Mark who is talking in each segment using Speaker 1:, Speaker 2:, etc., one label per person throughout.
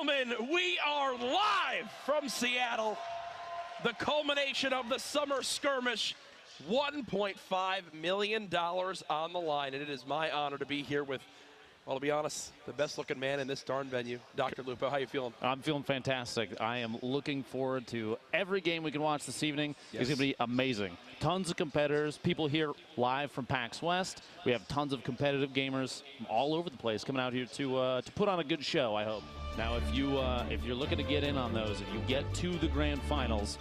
Speaker 1: gentlemen, we are live from Seattle. The culmination of the summer skirmish. $1.5 million on the line, and it is my honor to be here with, well, to be honest, the best-looking man in this darn venue. Dr. Lupo, how you feeling?
Speaker 2: I'm feeling fantastic. I am looking forward to every game we can watch this evening.
Speaker 1: Yes.
Speaker 2: It's going to be amazing. Tons of competitors, people here live from PAX West. We have tons of competitive gamers from all over the place coming out here to put on a good show, I hope. Now, if you're looking to get in on those, if you get to the grand finals,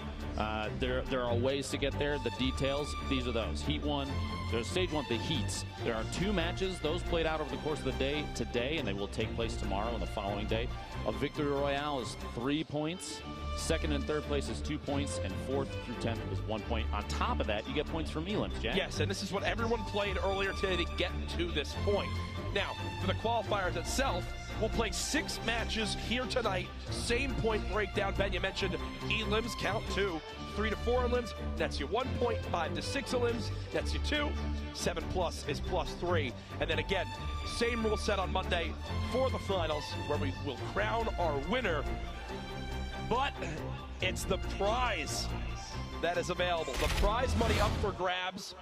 Speaker 2: there are ways to get there. The details, these are those. Heat 1, there's stage 1, the heats. There are 2 matches. Those played out over the course of the day today, and they will take place tomorrow and the following day. A victory royale is 3 points. Second and third place is 2 points, and 4th through 10th is 1 point. On top of that, you get points for elims, Jack.
Speaker 1: Yes, and this is what everyone played earlier today to get to this point. Now, for the qualifiers itself, we'll play 6 matches here tonight. Same point breakdown. Ben, you mentioned elims count 2. 3 to 4 elims, that's your 1 point. 5 to 6 elims, that's your 2. 7 plus is plus 3. And then again, same rule set on Monday for the finals, where we will crown our winner. But it's the prize that is available. The prize money up for grabs.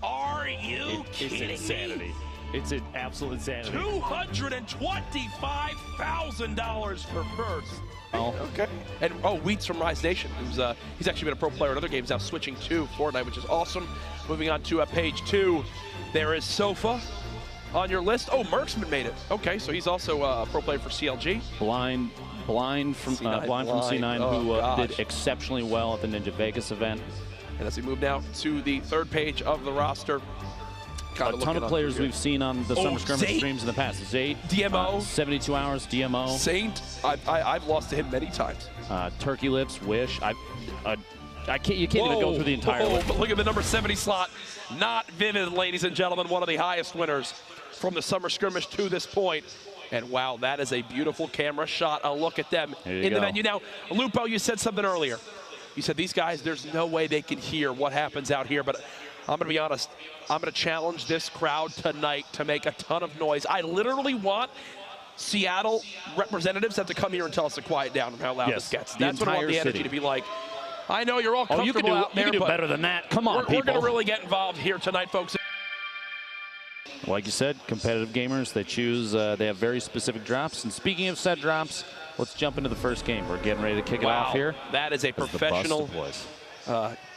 Speaker 1: Are you kidding
Speaker 2: It's insanity.
Speaker 1: me?
Speaker 2: It's an absolute insanity.
Speaker 1: $225,000 for first.
Speaker 2: Oh.
Speaker 1: Okay. And Wheats from Rise Nation, he's actually been a pro player in other games, now switching to Fortnite, which is awesome. Moving on to page 2, there is Sofa on your list. Oh, Merksman made it. Okay, so he's also a pro player for CLG.
Speaker 2: Blind from C9, who did exceptionally well at the Ninja Vegas event.
Speaker 1: And as we move now to the 3rd page of the roster,
Speaker 2: a ton of players we've seen on the Summer Skirmish streams in the past. Zate,
Speaker 1: DMO,
Speaker 2: 72 hours, DMO.
Speaker 1: Saint, I've lost to him many times.
Speaker 2: Turkey Lips, Wish. You can't even go through the entire list.
Speaker 1: But look at the number 70 slot. Not Vivid, ladies and gentlemen, one of the highest winners from the Summer Skirmish to this point. And wow, that is a beautiful camera shot. A look at them in the venue. Now, Lupo, you said something earlier. You said these guys, there's no way they can hear what happens out here, but I'm going to be honest. I'm going to challenge this crowd tonight to make a ton of noise. I literally want Seattle representatives to come here and tell us to quiet down from how loud this gets. That's what I want the energy to be like. I know you're all comfortable out there,
Speaker 2: you can do better than that. Come on, people.
Speaker 1: We're going to really get involved here tonight, folks.
Speaker 2: Like you said, competitive gamers, they choose, they have very specific drops. And speaking of said drops, let's jump into the first game. We're getting ready to kick it off here.
Speaker 1: That is a professional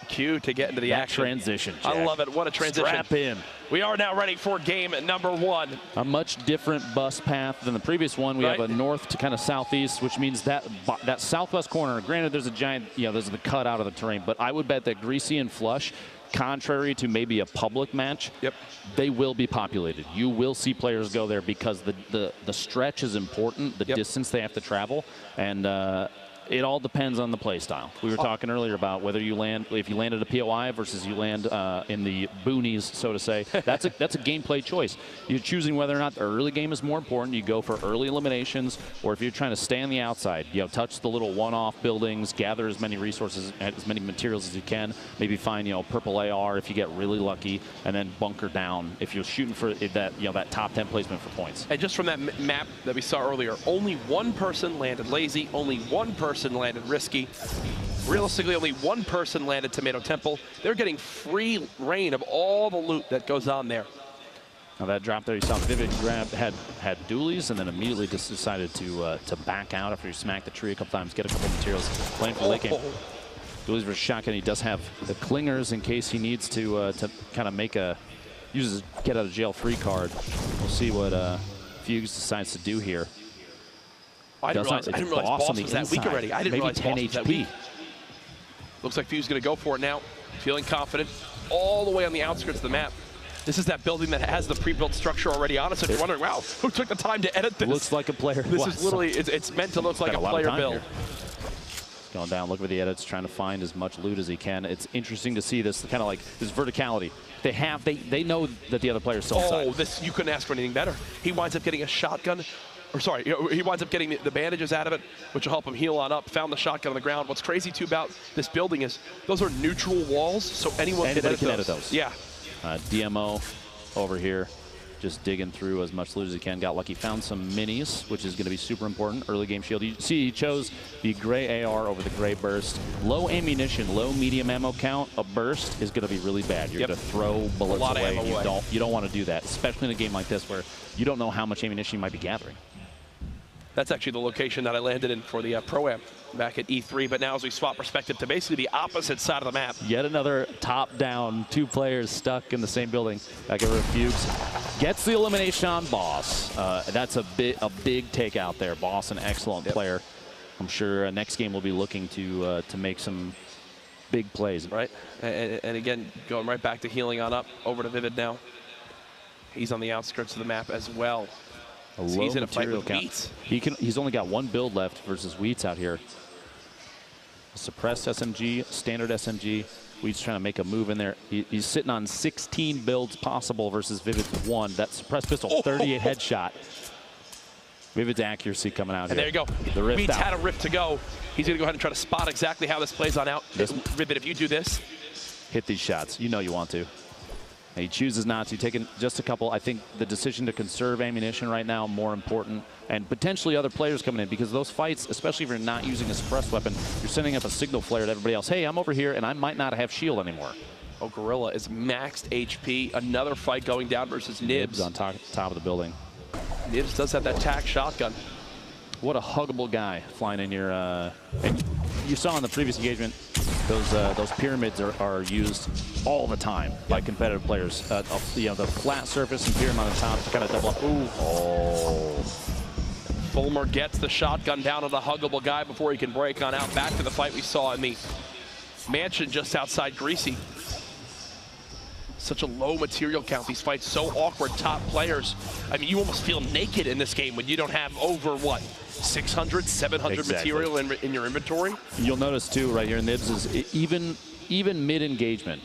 Speaker 1: cue to get into the action.
Speaker 2: Transition, Jack.
Speaker 1: I love it. What a transition.
Speaker 2: Strap in.
Speaker 1: We are now ready for game number 1.
Speaker 2: A much different bus path than the previous one. We have a north to kind of southeast, which means that southwest corner, granted there's a giant, there's the cut out of the terrain, but I would bet that Greasy and Flush, contrary to maybe a public match, they will be populated. You will see players go there because the stretch is important, the distance they have to travel, and it all depends on the play style. We were talking earlier about whether you land, if you land at a POI versus you land in the boonies, so to say. That's a gameplay choice. You're choosing whether or not the early game is more important. You go for early eliminations, or if you're trying to stay on the outside, touch the little one-off buildings, gather as many resources, as many materials as you can. Maybe find purple AR if you get really lucky, and then bunker down if you're shooting for that that top 10 placement for points.
Speaker 1: And just from that map that we saw earlier, only one person landed lazy, only one person landed risky. Realistically, only one person landed Tomato Temple. They're getting free reign of all the loot that goes on there.
Speaker 2: Now that drop there, you saw Vivid had dualies and then immediately just decided to back out after he smacked the tree a couple times, get a couple materials, playing for late game. Dualies versus shotgun. He does have the clingers in case he needs to kind of make use his get out of jail free card. We'll see what Fugues decides to do here.
Speaker 1: I didn't realize Boss was that weak already. I didn't realize
Speaker 2: 10
Speaker 1: Boss was that weak. Looks like Fuse is going to go for it now. Feeling confident all the way on the outskirts of the map. This is that building that has the pre-built structure already on it. So if you're wondering, wow, who took the time to edit this?
Speaker 2: Looks like a player.
Speaker 1: This is literally, it's meant to look like a player build.
Speaker 2: Going down, look for the edits, trying to find as much loot as he can. It's interesting to see this kind of like this verticality. They know that the other player's still inside.
Speaker 1: You couldn't ask for anything better. He winds up getting a shotgun. Or sorry, he winds up getting the bandages out of it, which will help him heal on up. Found the shotgun on the ground. What's crazy too about this building is those are neutral walls, so anybody can edit those. Yeah.
Speaker 2: DMO over here. just digging through as much loot as he can. Got lucky, found some minis, which is going to be super important. Early game shield. You see, he chose the gray AR over the gray burst. Low ammunition, low medium ammo count. A burst is going to be really bad. You're going to throw bullets away. And you don't want to do that, especially in a game like this where you don't know how much ammunition you might be gathering.
Speaker 1: That's actually the location that I landed in for the Pro-Am back at E3, but now as we swap perspective to basically the opposite side of the map.
Speaker 2: Yet another top-down, 2 players stuck in the same building. Back over Fuchs. Gets the elimination on Boss. That's a big takeout there. Boss, an excellent player. I'm sure next game we'll be looking to make some big plays.
Speaker 1: Right, and again, going right back to healing on up, over to Vivid now. He's on the outskirts of the map as well.
Speaker 2: A
Speaker 1: so
Speaker 2: low
Speaker 1: he's in a fight with
Speaker 2: count.
Speaker 1: Wheats.
Speaker 2: He's only got 1 build left versus Wheats out here. A suppressed SMG, standard SMG. Wheats trying to make a move in there. He's sitting on 16 builds possible versus Vivid's 1. That suppressed pistol, 38 headshot. Vivid's accuracy coming out
Speaker 1: and
Speaker 2: here.
Speaker 1: There you go. Wheats had a rift to go. He's going to go ahead and try to spot exactly how this plays on out. Vivid, if you do this.
Speaker 2: Hit these shots. You know you want to. And he chooses not to. Taking just a couple. I think the decision to conserve ammunition right now more important, and potentially other players coming in, because those fights, especially if you're not using a suppressed weapon, you're sending up a signal flare to everybody else. Hey, I'm over here, and I might not have shield anymore.
Speaker 1: Oh, Gorilla is maxed HP. Another fight going down versus Nibs.
Speaker 2: On top of the building.
Speaker 1: Nibs does have that tac shotgun.
Speaker 2: What a huggable guy flying in here. And you saw in the previous engagement, those pyramids are used all the time by competitive players. You know, the flat surface and pyramid on the top to kind of double up. Ooh. Oh.
Speaker 1: Fulmer gets the shotgun down on the huggable guy before he can break on out. Back to the fight we saw in the mansion just outside Greasy. Such a low material count. These fights so awkward. Top players. I mean, you almost feel naked in this game when you don't have over, what, 600, 700 material in your inventory?
Speaker 2: You'll notice, too, right here, Nibs is even mid-engagement,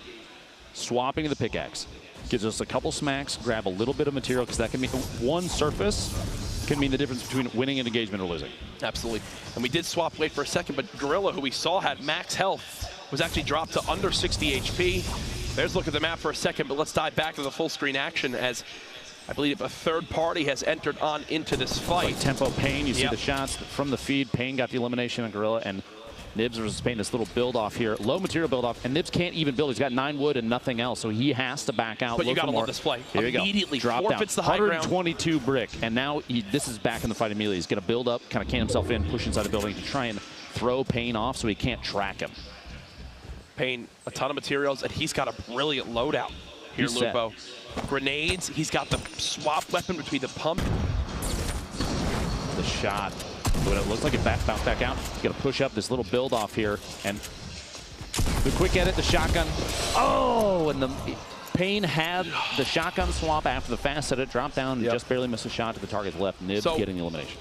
Speaker 2: swapping to the pickaxe. Gives us a couple smacks, grab a little bit of material, because that can mean one surface can mean the difference between winning an engagement or losing.
Speaker 1: Absolutely. And we did swap late for a second, but Gorilla, who we saw had max health, was actually dropped to under 60 HP. There's a look at the map for a second, but let's dive back to the full screen action as I believe a third party has entered on into this fight.
Speaker 2: Like tempo Payne, you see the shots from the feed. Payne got the elimination on Gorilla, and Nibs versus Payne, this little build off here. Low material build off, and Nibs can't even build. He's got 9 wood and nothing else, so he has to back out.
Speaker 1: But you gotta love this play.
Speaker 2: Here
Speaker 1: Immediately
Speaker 2: forfeits
Speaker 1: the high ground.
Speaker 2: 122 brick, and now this is back in the fight immediately. He's gonna build up, kind of can himself in, push inside the building to try and throw Payne off so he can't track him.
Speaker 1: Payne, a ton of materials, and he's got a brilliant loadout here, Lupo. Grenades, he's got the swap weapon between the pump.
Speaker 2: The shot, when it looks like it bounced back out, you gotta push up this little build off here, and the quick edit, the shotgun. Oh, and the Payne had the shotgun swap after the fast edit, dropped down, and just barely missed a shot to the target's left. Nibs getting the elimination.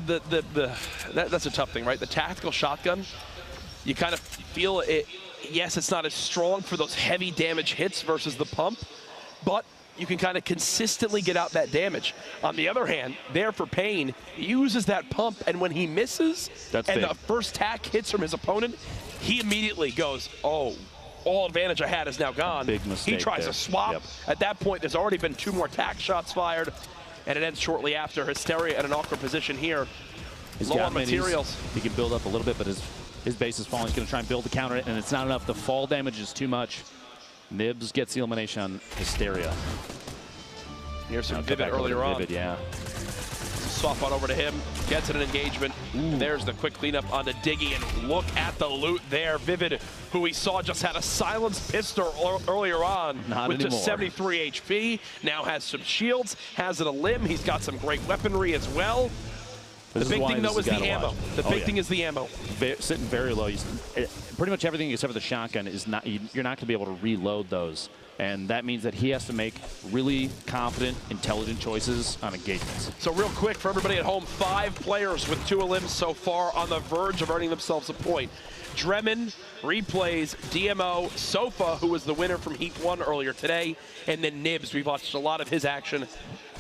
Speaker 1: That's a tough thing, right? The tactical shotgun, you kind of feel it. Yes, it's not as strong for those heavy damage hits versus the pump, but you can kind of consistently get out that damage. On the other hand, there for Payne, he uses that pump, and when he misses, the first tack hits from his opponent, he immediately goes, oh, all advantage I had is now gone.
Speaker 2: Big mistake.
Speaker 1: He tries to swap. At that point, there's already been 2 more tack shots fired, and it ends shortly after. Hysteria in an awkward position here.
Speaker 2: He's
Speaker 1: low on materials.
Speaker 2: He can build up a little bit, but his base is falling. He's going to try and build the counter, and it's not enough. The fall damage is too much. Nibs gets the elimination on Hysteria.
Speaker 1: Here's some Vivid earlier on.
Speaker 2: Vivid, yeah.
Speaker 1: Swap on over to him. Gets an engagement. There's the quick cleanup on the Diggy, and look at the loot there. Vivid, who we saw just had a silenced pistol earlier on with just 73 HP. Now has some shields, has a limb. He's got some great weaponry as well. The big thing, though, is the ammo. The big thing is the ammo.
Speaker 2: Sitting very low. Pretty much everything except for the shotgun is not. You're not going to be able to reload those, and that means that he has to make really confident, intelligent choices on engagements.
Speaker 1: So real quick for everybody at home, 5 players with 2 elims so far on the verge of earning themselves a point. Dremin, Replays, DMO, Sofa, who was the winner from Heat 1 earlier today, and then Nibs. We've watched a lot of his action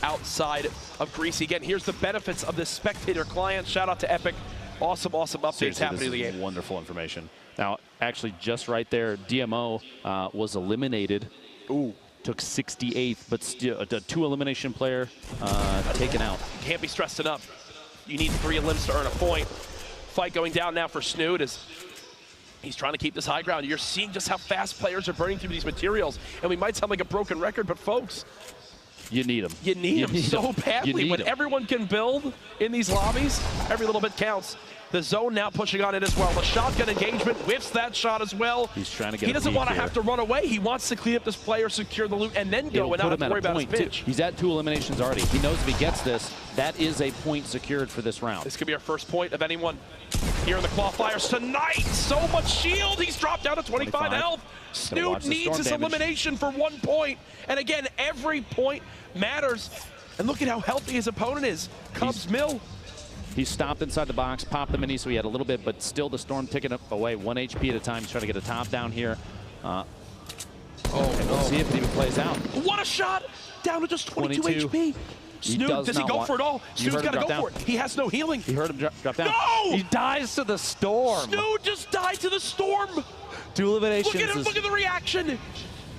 Speaker 1: outside of Greasy. Again, here's the benefits of this spectator client. Shout out to Epic. Awesome updates happening in the game.
Speaker 2: Wonderful information. Now, actually, just right there, DMO was eliminated took 68th, but still a 2 elimination player taken out.
Speaker 1: Can't be stressed enough. You need 3 elims to earn a point. Fight going down now for Snood as he's trying to keep this high ground. You're seeing just how fast players are burning through these materials, and we might sound like a broken record, but folks,
Speaker 2: you need them.
Speaker 1: You need them so badly. When everyone can build in these lobbies, every little bit counts. The zone now pushing on it as well. The shotgun engagement whiffs that shot as well.
Speaker 2: He's trying to get.
Speaker 1: He doesn't want to have to run away. He wants to clean up this player, secure the loot, and then go and not have to worry about his pitch.
Speaker 2: He's at 2 eliminations already. He knows if he gets this, that is a point secured for this round.
Speaker 1: This could be our first point of anyone here in the qualifiers tonight. So much shield. He's dropped down to 25 health. Snood needs his elimination for 1 point. And again, every point matters. And look at how healthy his opponent is. Cubs Mill.
Speaker 2: He stopped inside the box, popped the mini, so he had a little bit, but still the Storm taking it away 1 HP at a time. He's trying to get a top down here. We'll see if it even plays out.
Speaker 1: What a shot! Down to just 22 HP. Snood, does he go for it all? Snood's got to go for it. He has no healing.
Speaker 2: He heard him drop down.
Speaker 1: No!
Speaker 2: He dies to the Storm.
Speaker 1: Snood just died to the Storm.
Speaker 2: 2 eliminations.
Speaker 1: Look at him, look at the reaction.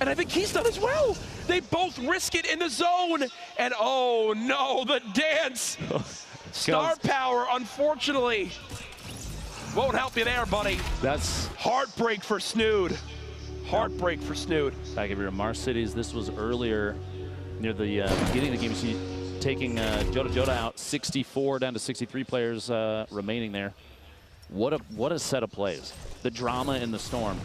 Speaker 1: And I think he's done as well. They both risk it in the zone. And oh no, the dance. Star power, unfortunately, won't help you there, buddy.
Speaker 2: That's
Speaker 1: heartbreak for Snood. Heartbreak for Snood.
Speaker 2: Back over here, Mars Cities. This was earlier near the beginning of the game. You see taking Jota out, 64 down to 63 players remaining there. What a set of plays. The drama in the Storm.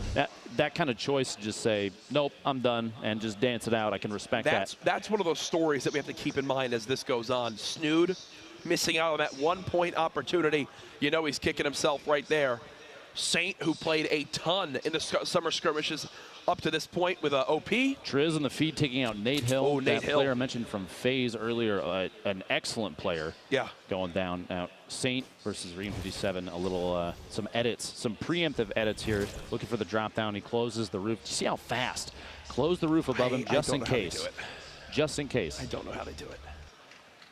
Speaker 2: That kind of choice to just say, nope, I'm done, and just dance it out. I can respect that.
Speaker 1: That's one of those stories that we have to keep in mind as this goes on. Snood missing out on that 1 point opportunity. You know he's kicking himself right there. Saint, who played a ton in the summer skirmishes up to this point with OP.
Speaker 2: Triz in the feed taking out Nate Hill.
Speaker 1: Oh, Nate Hill.
Speaker 2: Player I mentioned from FaZe earlier, an excellent player.
Speaker 1: Yeah.
Speaker 2: Going down. Now, Saint versus Ream 57, a little, some edits, some preemptive edits here. Looking for the drop down. He closes the roof. See how fast? Close the roof above him just in case. Just in case.
Speaker 1: I don't know how they do it.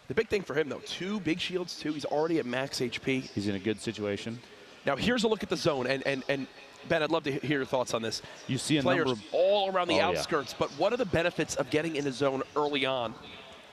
Speaker 1: The big thing for him, though, 2 big shields, too. He's already at max HP.
Speaker 2: He's in a good situation.
Speaker 1: Now, here's a look at the zone. And Ben, I'd love to hear your thoughts on this.
Speaker 2: You see a
Speaker 1: players
Speaker 2: number of
Speaker 1: all around the outskirts, but what are the benefits of getting in the zone early on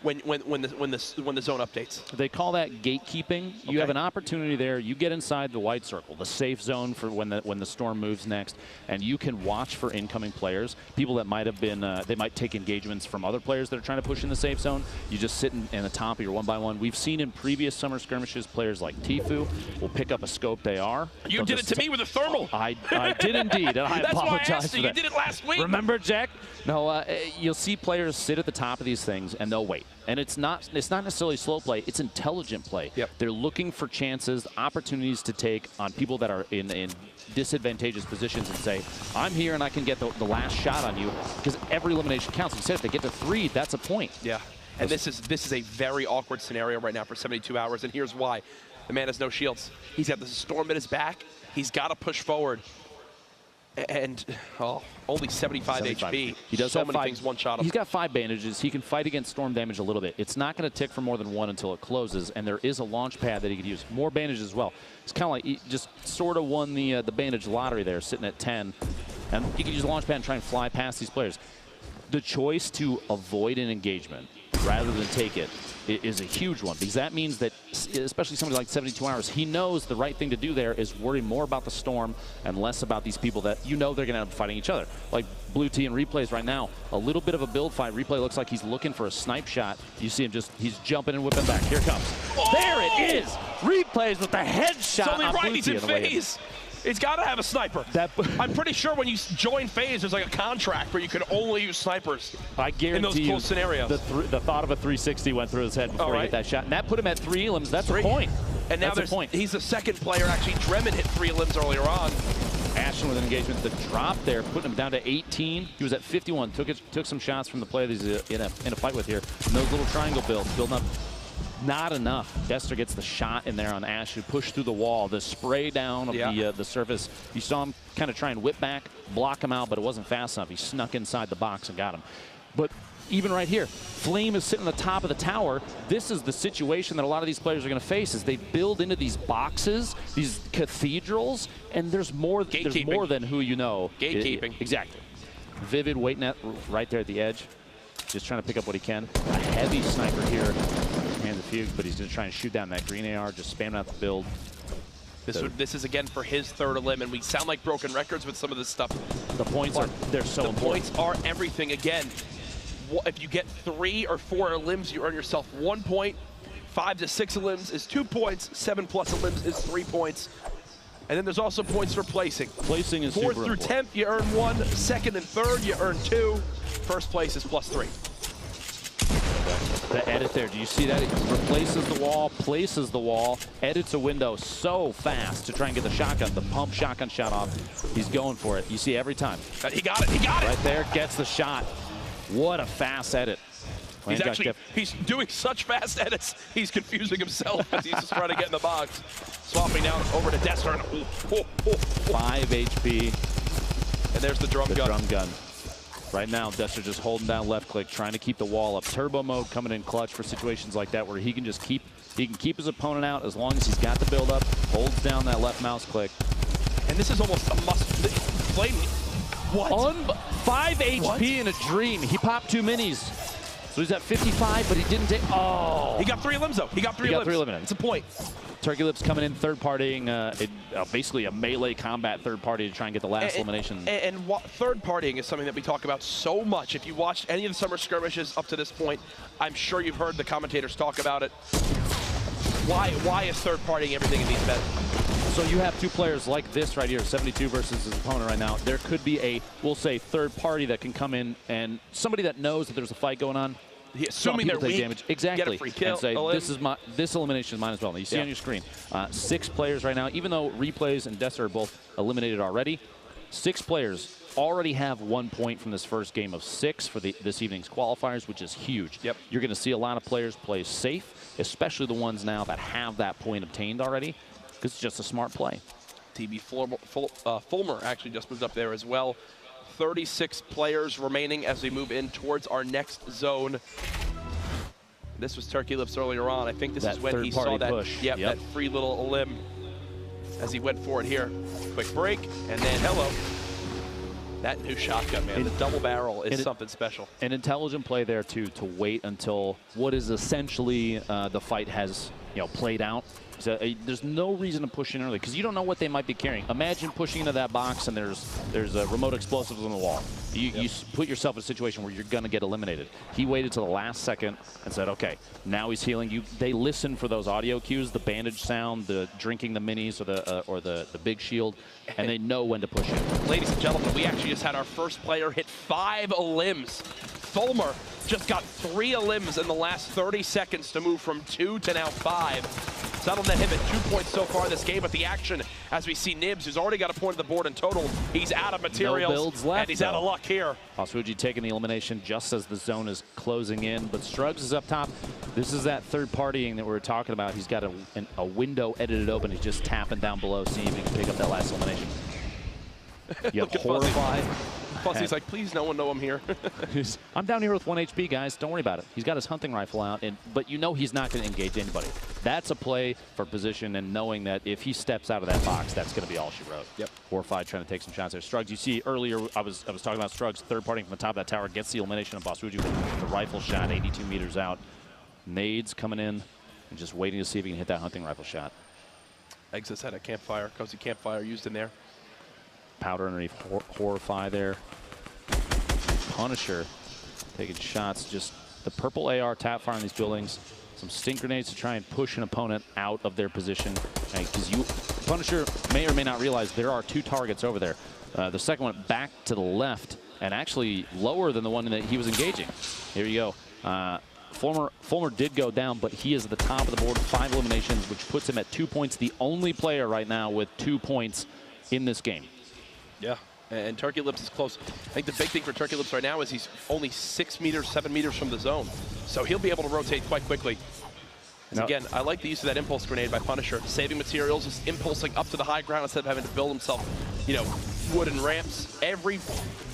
Speaker 1: when the zone updates?
Speaker 2: They call that gatekeeping. You have an opportunity there. You get inside the white circle, the safe zone for when the Storm moves next, and you can watch for incoming players. People that might have been, they might take engagements from other players that are trying to push in the safe zone. You just sit in the top of your 1-by-1. We've seen in previous summer skirmishes, players like Tfue will pick up a scoped AR.
Speaker 1: You did it to me with a thermal.
Speaker 2: I did indeed, and I apologize for that.
Speaker 1: You did it last week.
Speaker 2: Remember, Jack? No, you'll see players sit at the top of these things, and they'll wait. And it's not necessarily slow play, it's intelligent play.
Speaker 1: Yep.
Speaker 2: They're looking for chances, opportunities to take on people that are in disadvantageous positions and say, I'm here and I can get the last shot on you, because every elimination counts. You said if they get to 3, that's a point.
Speaker 1: Yeah. And this is a very awkward scenario right now for 72 hours, and here's why. The man has no shields. He's got the Storm at his back. He's got to push forward. And only 75 HP.
Speaker 2: He does
Speaker 1: so
Speaker 2: have
Speaker 1: many
Speaker 2: 5
Speaker 1: things one-shot him.
Speaker 2: He's got 5 bandages. He can fight against Storm damage a little bit. It's not going to tick for more than 1 until it closes, and there is a launch pad that he could use. More bandages as well. It's kind of like he just sort of won the bandage lottery there, sitting at 10. And he can use the launch pad and try and fly past these players. The choice to avoid an engagement rather than take it is a huge one, because that means that, especially somebody like 72 Hours, he knows the right thing to do there is worry more about the Storm and less about these people that you know they're going to end up fighting each other. Like Blue T and Replays right now, a little bit of a build fight. Replay looks like he's looking for a snipe shot. You see him he's jumping and whipping back. Here it comes. Oh! There it is! Replays with the headshot.
Speaker 1: So on right, he's in FaZe. He's got to have a sniper. I'm pretty sure when you join FaZe, there's like a contract where you can only use snipers.
Speaker 2: I guarantee
Speaker 1: in those close scenarios.
Speaker 2: The thought of a 360 went through his head before he hit that shot, and that put him at 3 elims. That's a point.
Speaker 1: And now he's the second player. Actually, Dremon hit 3 elims earlier on.
Speaker 2: Ashton with an engagement. The drop there, putting him down to 18. He was at 51. Took some shots from the player that he's in a fight with here. And those little triangle builds building up. Not enough. Dester gets the shot in there on Ash, who pushed through the wall. The spray down of the surface. You saw him kind of try and whip back, block him out, but it wasn't fast enough. He snuck inside the box and got him. But even right here, Flame is sitting on the top of the tower. This is the situation that a lot of these players are going to face, is they build into these boxes, these cathedrals, and there's more than who you know.
Speaker 1: Gatekeeping.
Speaker 2: Exactly. Vivid waiting right there at the edge. just trying to pick up what he can. A heavy sniper here. Hands a few, but he's going to try and shoot down that green AR, just spamming out the build.
Speaker 1: This is again for his third elim, and we sound like broken records with some of this stuff.
Speaker 2: The points they're so important.
Speaker 1: The points are everything. Again, if you get 3 or 4 elims, you earn yourself 1 point. 5 to 6 elims is 2 points. 7+ elims is 3 points. And then there's also points for placing.
Speaker 2: Placing is
Speaker 1: 4th through 10th, you earn 1. 2nd and 3rd, you earn 2. First place is +3.
Speaker 2: The edit there, do you see that? It replaces the wall, places the wall, edits a window so fast to try and get the shotgun, the pump shotgun shot off. He's going for it. You see every time.
Speaker 1: He got it, he got it!
Speaker 2: Right there, gets the shot. What a fast edit.
Speaker 1: He's doing such fast edits, he's confusing himself as he's just trying to get in the box. Swapping down over to Dester.
Speaker 2: 5 HP.
Speaker 1: And there's the drum gun.
Speaker 2: Drum gun. Right now, Dester just holding down left click, trying to keep the wall up. Turbo mode coming in clutch for situations like that where he can just keep his opponent out as long as he's got the build up, holds down that left mouse click.
Speaker 1: And this is almost a must. Flame. What?
Speaker 2: 5 HP in a dream. He popped 2 minis. So he's at 55, but he didn't take. Oh!
Speaker 1: He got 3 elims though. He got 3 elims. It's a point.
Speaker 2: Turkey Lips coming in third partying, basically a melee combat third party to try and get the last elimination.
Speaker 1: And third partying is something that we talk about so much. If you watched any of the summer skirmishes up to this point, I'm sure you've heard the commentators talk about it. Why is third partying everything in these bets?
Speaker 2: So you have 2 players like this right here, 72 versus his opponent right now. There could be a, we'll say, third party that can come in and somebody that knows that there's a fight going on.
Speaker 1: Assuming they're weak,
Speaker 2: damage. Exactly.
Speaker 1: Get a free kill.
Speaker 2: And say, this elimination is mine as well. You see on your screen, 6 players right now. Even though Replays and Dester are both eliminated already, 6 players already have 1 point from this first game of 6 for this evening's qualifiers, which is huge.
Speaker 1: Yep.
Speaker 2: You're going to see a lot of players play safe, especially the ones now that have that point obtained already, because it's just a smart play.
Speaker 1: TB Fulmer actually just moved up there as well. 36 players remaining as we move in towards our next zone. This was Turkey Lips earlier on. I think this is when he saw that,
Speaker 2: push.
Speaker 1: That free little elim as he went for it here. Quick break, and then hello. That new shotgun, man, the double barrel is something special.
Speaker 2: An intelligent play there, too, to wait until what is essentially the fight has played out. So, there's no reason to push in early because you don't know what they might be carrying. Imagine pushing into that box and there's remote explosives on the wall. You put yourself in a situation where you're going to get eliminated. He waited till the last second and said, okay, now he's healing. They listen for those audio cues, the bandage sound, the drinking the minis or the big shield, and they know when to push in.
Speaker 1: Ladies and gentlemen, we actually just had our first player hit 5 elims. Fulmer just got 3 elims in the last 30 seconds to move from 2 to now 5. So that'll net him at 2 points so far in this game. But the action, as we see Nibs, who's already got a point on the board in total, he's out of materials.
Speaker 2: No builds left,
Speaker 1: and he's out of luck here.
Speaker 2: Asuji taking the elimination just as the zone is closing in. But Struggs is up top. This is that third partying that we were talking about. He's got a window edited open. He's just tapping down below, seeing if he can pick up that last elimination. You have Horrified.
Speaker 1: Fuzzy's like, please no one know I'm here.
Speaker 2: I'm down here with 1 HP, guys. Don't worry about it. He's got his hunting rifle out, but you know he's not going to engage anybody. That's a play for position and knowing that if he steps out of that box, that's going to be all she wrote.
Speaker 1: Yep.
Speaker 2: Horrified trying to take some shots there. Struggs, you see earlier, I was talking about Struggs third partying from the top of that tower, gets the elimination of Basuji with the rifle shot 82 meters out. Nades coming in and just waiting to see if he can hit that hunting rifle shot.
Speaker 1: Exits had a campfire, cozy campfire used in there.
Speaker 2: Powder underneath Horrify there. Punisher taking shots. Just the purple AR tap fire on these buildings. Some stink grenades to try and push an opponent out of their position. Because Punisher may or may not realize there are 2 targets over there. The second one back to the left and actually lower than the one that he was engaging. Here you go. Fulmer did go down, but he is at the top of the board with 5 eliminations, which puts him at 2 points. The only player right now with 2 points in this game.
Speaker 1: Yeah, and Turkey Lips is close. I think the big thing for Turkey Lips right now is he's only 6 meters, 7 meters from the zone. So he'll be able to rotate quite quickly. And again, I like the use of that impulse grenade by Punisher. Saving materials, just impulsing up to the high ground instead of having to build himself, wooden ramps. Every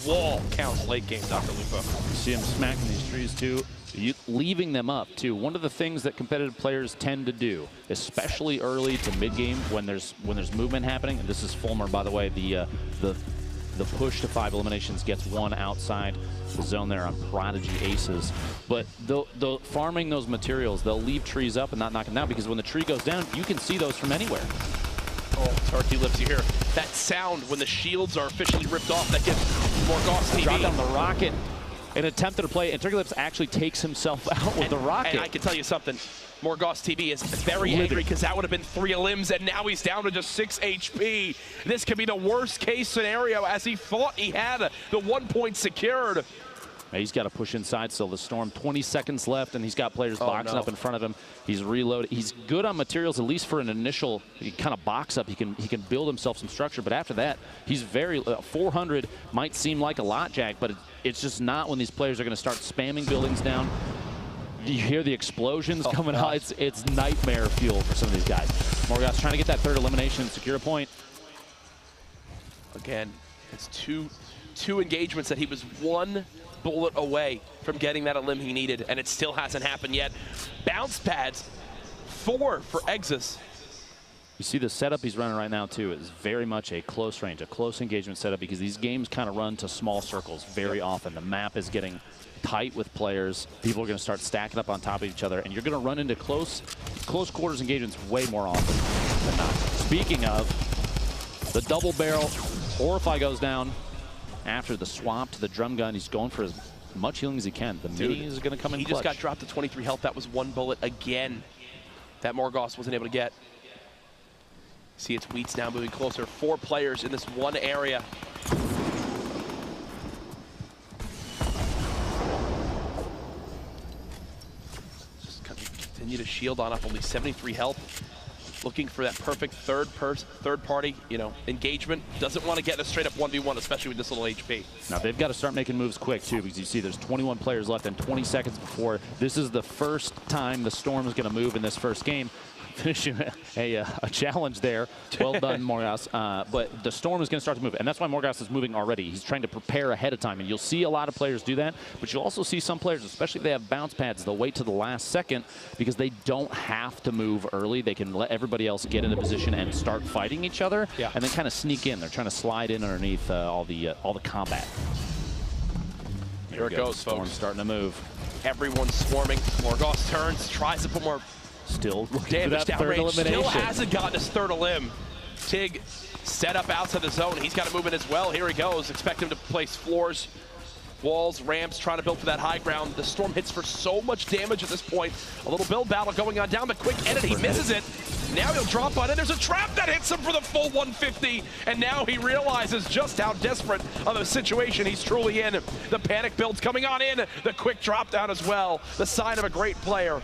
Speaker 1: wall counts late game, Dr. Lupo.
Speaker 2: See him smacking these trees too. Leaving them up too. One of the things that competitive players tend to do, especially early to mid game when there's movement happening. And this is Fulmer, by the way, the the push to 5 eliminations gets one outside the zone there on Prodigy Aces. But the farming those materials, they'll leave trees up and not knock them down, because when the tree goes down, you can see those from anywhere.
Speaker 1: Oh, Turkey Lips, you hear that sound when the shields are officially ripped off. That gives Morgoth TV.
Speaker 2: Drop down the rocket and attempted to play, and Turkey Lips actually takes himself out with the rocket.
Speaker 1: And I can tell you something, Morgoth TV is very angry because that would have been 3 limbs, and now he's down to just 6 HP. This could be the worst case scenario, as he thought he had the 1 point secured.
Speaker 2: He's got to push inside still. The Storm, 20 seconds left, and he's got players boxing up in front of him. He's reloaded. He's good on materials, at least for an initial kind of box up. He can build himself some structure, but after that, he's very 400 might seem like a lot, Jack, but it's just not when these players are going to start spamming buildings down. You hear the explosions coming out. It's nightmare fuel for some of these guys. Morgoth's trying to get that 3rd elimination and secure a point.
Speaker 1: Again, it's two engagements that he was 1 bullet away from getting that elim he needed, and it still hasn't happened yet. Bounce pads, 4 for Exus.
Speaker 2: You see the setup he's running right now, too, is very much a close range, a close engagement setup, because these games kind of run to small circles very often. The map is getting tight with players. People are going to start stacking up on top of each other, and you're going to run into close quarters engagements way more often than not. Speaking of, the double barrel, Orify goes down after the swap to the drum gun. He's going for as much healing as he can. The mini is going to come in clutch.
Speaker 1: He just got dropped to 23 health. That was 1 bullet again that Morgoth wasn't able to get. See, it's Wheats now moving closer. 4 players in this one area. Just continue to shield on up, only 73 health. Looking for that perfect third party, engagement. Doesn't want to get a straight up 1v1, especially with this little HP.
Speaker 2: Now they've got to start making moves quick too, because you see there's 21 players left and 20 seconds before. This is the first time the Storm is going to move in this first game. Finishing a challenge there. Well done, Morgoth. But the Storm is going to start to move, and that's why Morgoth is moving already. He's trying to prepare ahead of time, and you'll see a lot of players do that, but you'll also see some players, especially if they have bounce pads, they'll wait to the last second because they don't have to move early. They can let everybody else get into position and start fighting each other, and then kind of sneak in. They're trying to slide in underneath all the combat.
Speaker 1: Here it goes,
Speaker 2: Storm
Speaker 1: folks.
Speaker 2: Starting to move.
Speaker 1: Everyone's swarming. Morgoth turns, tries to put more
Speaker 2: still
Speaker 1: damage
Speaker 2: down range.
Speaker 1: Still hasn't gotten his 3rd elim. Tig set up outside the zone. He's got to move in as well. Here he goes. Expect him to place floors, walls, ramps, trying to build for that high ground. The Storm hits for so much damage at this point. A little build battle going on down the quick edit. He misses it. Now he'll drop on it. There's a trap that hits him for the full 150. And now he realizes just how desperate of a situation he's truly in. The panic build's coming on in. The quick drop down as well. The sign of a great player.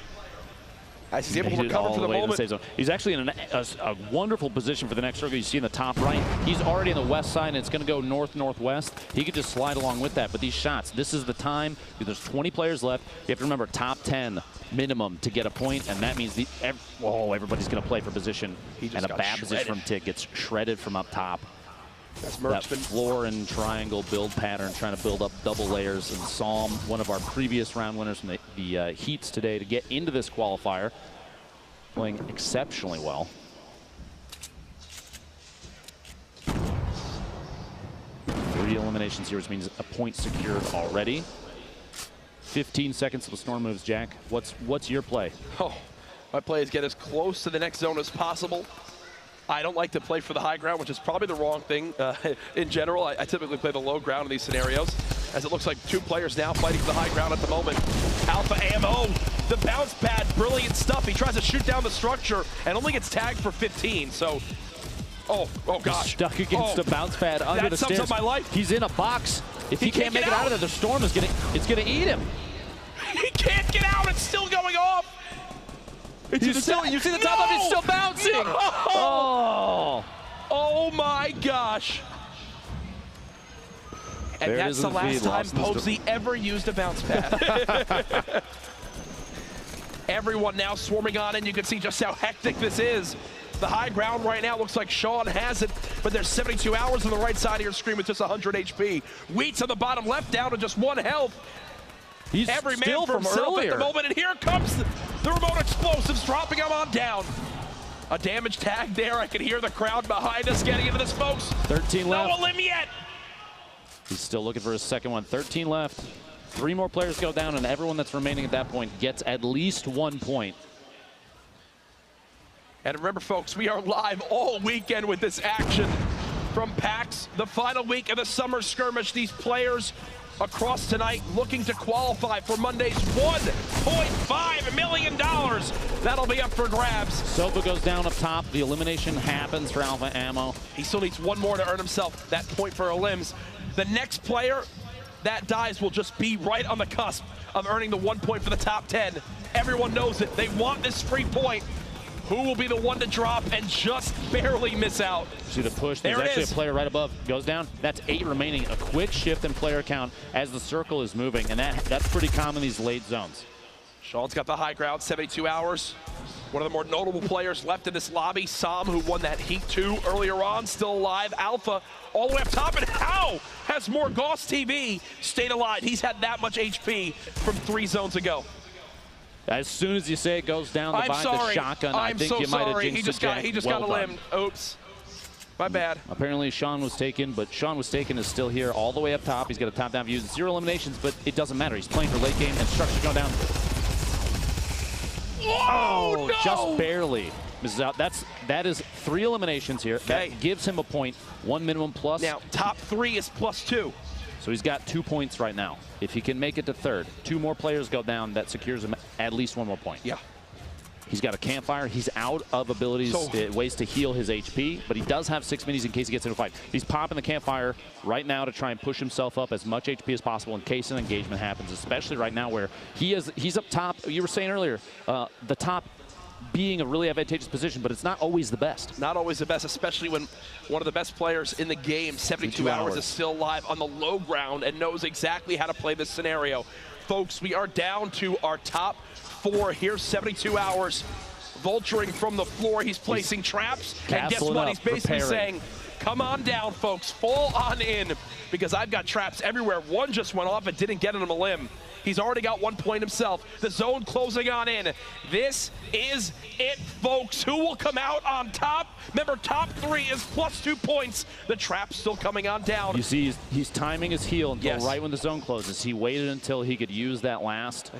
Speaker 1: As he's able to recover for the moment.
Speaker 2: He's actually in a wonderful position for the next circle. You see in the top right, he's already on the west side, and it's going to go north-northwest. He could just slide along with that. But these shots, this is the time. There's 20 players left. You have to remember, top 10 minimum to get a point, and that means everybody's going to play for position. And a bad position from Tig gets shredded from up top. That floor and triangle build pattern, trying to build up double layers, and Psalm, one of our previous round winners from the heats today, to get into this qualifier, playing exceptionally well. Three eliminations here, which means a point secured already. 15 seconds till the Storm moves, Jack. What's your play?
Speaker 1: Oh, my play is get as close to the next zone as possible. I don't like to play for the high ground, which is probably the wrong thing in general. I typically play the low ground in these scenarios, as it looks like 2 players now fighting for the high ground at the moment. Alpha Ammo, the bounce pad, brilliant stuff. He tries to shoot down the structure and only gets tagged for 15, so... Oh gosh.
Speaker 2: He's stuck against a bounce pad under the stairs.
Speaker 1: That sums up my life.
Speaker 2: He's in a box. If he can't make it out of there, the Storm is gonna eat him.
Speaker 1: He can't get out, it's still going off.
Speaker 2: You see the top of it, he's still bouncing. No! Oh
Speaker 1: my gosh. And
Speaker 2: there
Speaker 1: that's the last time Posey ever used a bounce pad. Everyone now swarming on in. You can see just how hectic this is. The high ground right now looks like Sean has it, but there's 72 hours on the right side of your screen with just 100 HP. Wheats on the bottom left down to just 1 health.
Speaker 2: He's
Speaker 1: every
Speaker 2: still
Speaker 1: man for himself at the moment, and here comes the remote explosives dropping him on down. A damage tag there. I can hear the crowd behind us getting into this, folks.
Speaker 2: 13 left.
Speaker 1: No elim yet.
Speaker 2: He's still looking for his second one. 13 left. 3 more players go down, and everyone that's remaining at that point gets at least 1 point.
Speaker 1: And remember, folks, we are live all weekend with this action from PAX, the final week of the summer skirmish. These players across tonight looking to qualify for Monday's $1.5 million. That'll be up for grabs.
Speaker 2: Sofa goes down up top. The elimination happens for Alpha Ammo.
Speaker 1: He still needs one more to earn himself that point for limbs. The next player that dies will just be right on the cusp of earning the 1 point for the top 10. Everyone knows it. They want this free point. Who will be the one to drop and just barely miss out?
Speaker 2: See the push. There's actually a player right above. Goes down. That's 8 remaining. A quick shift in player count as the circle is moving, and that's pretty common in these late zones.
Speaker 1: Sean's got the high ground, 72 hours. One of the more notable players left in this lobby. Sam, who won that Heat 2 earlier on, still alive. Alpha all the way up top, and how has more Gauss TV stayed alive? He's had that much HP from 3 zones ago.
Speaker 2: As soon as you say it goes down the shotgun, I think you might have jinxed
Speaker 1: He just got a limb. Oops. My bad.
Speaker 2: Apparently Sean was taken, but Sean was taken is still here all the way up top. He's got a top-down view. 0 eliminations, but it doesn't matter. He's playing for late game, and Structure going down.
Speaker 1: Oh, no!
Speaker 2: Just barely misses out. That is 3 eliminations here.
Speaker 1: Okay.
Speaker 2: That gives him a point. 1 minimum plus.
Speaker 1: Now, top 3 is +2.
Speaker 2: So he's got 2 points right now. If he can make it to third, 2 more players go down, that secures him at least 1 more point.
Speaker 1: Yeah.
Speaker 2: He's got a campfire. He's out of abilities, ways to heal his HP, but he does have 6 minis in case he gets into a fight. He's popping the campfire right now to try and push himself up as much HP as possible in case an engagement happens, especially right now where he's up top. You were saying earlier, the top being a really advantageous position, but it's not always the best.
Speaker 1: Not always the best, especially when one of the best players in the game, 72 hours, is still live on the low ground and knows exactly how to play this scenario. Folks, we are down to our top 4. Here's 72 hours. Vulturing from the floor. He's placing traps. And guess what? He's basically saying, come on down, folks. Fall on in, because I've got traps everywhere. One just went off and didn't get him a limb. He's already got 1 point himself. The zone closing on in. This is it, folks. Who will come out on top? Remember, top 3 is +2 points. The trap's still coming on down.
Speaker 2: You see, he's timing his heal until right when the zone closes. He waited until he could use that last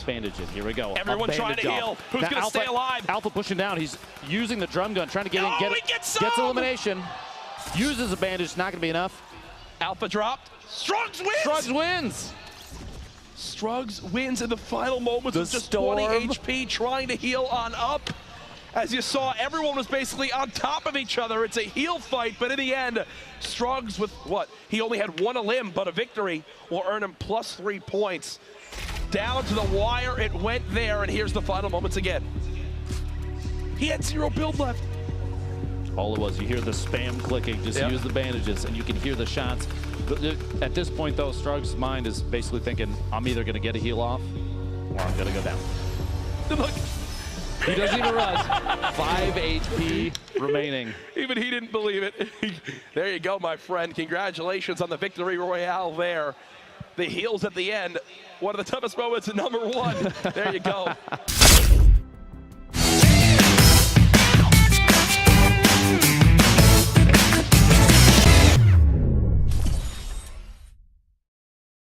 Speaker 2: bandage in. Here we go.
Speaker 1: Everyone trying to heal. Who's going to stay alive?
Speaker 2: Alpha pushing down. He's using the drum gun, trying to get in. Gets elimination. Uses a bandage. Not going to be enough.
Speaker 1: Alpha dropped. Strugs wins!
Speaker 2: Strugs wins!
Speaker 1: Strugs wins in the final moments with just 20 HP, trying to heal on up. As you saw, everyone was basically on top of each other. It's a heal fight, but in the end, Strugs with what? He only had 1 limb, but a victory will earn him +3 points. Down to the wire, it went there, and here's the final moments again. He had 0 build left.
Speaker 2: All it was, you hear the spam clicking, just use the bandages, and you can hear the shots. At this point, though, Strugs' mind is basically thinking, I'm either going to get a heal off, or I'm going to go down.
Speaker 1: Look.
Speaker 2: He doesn't even rush. 5 HP remaining.
Speaker 1: Even he didn't believe it. There you go, my friend. Congratulations on the victory royale there. The heals at the end. One of the toughest moments at #1. There you go.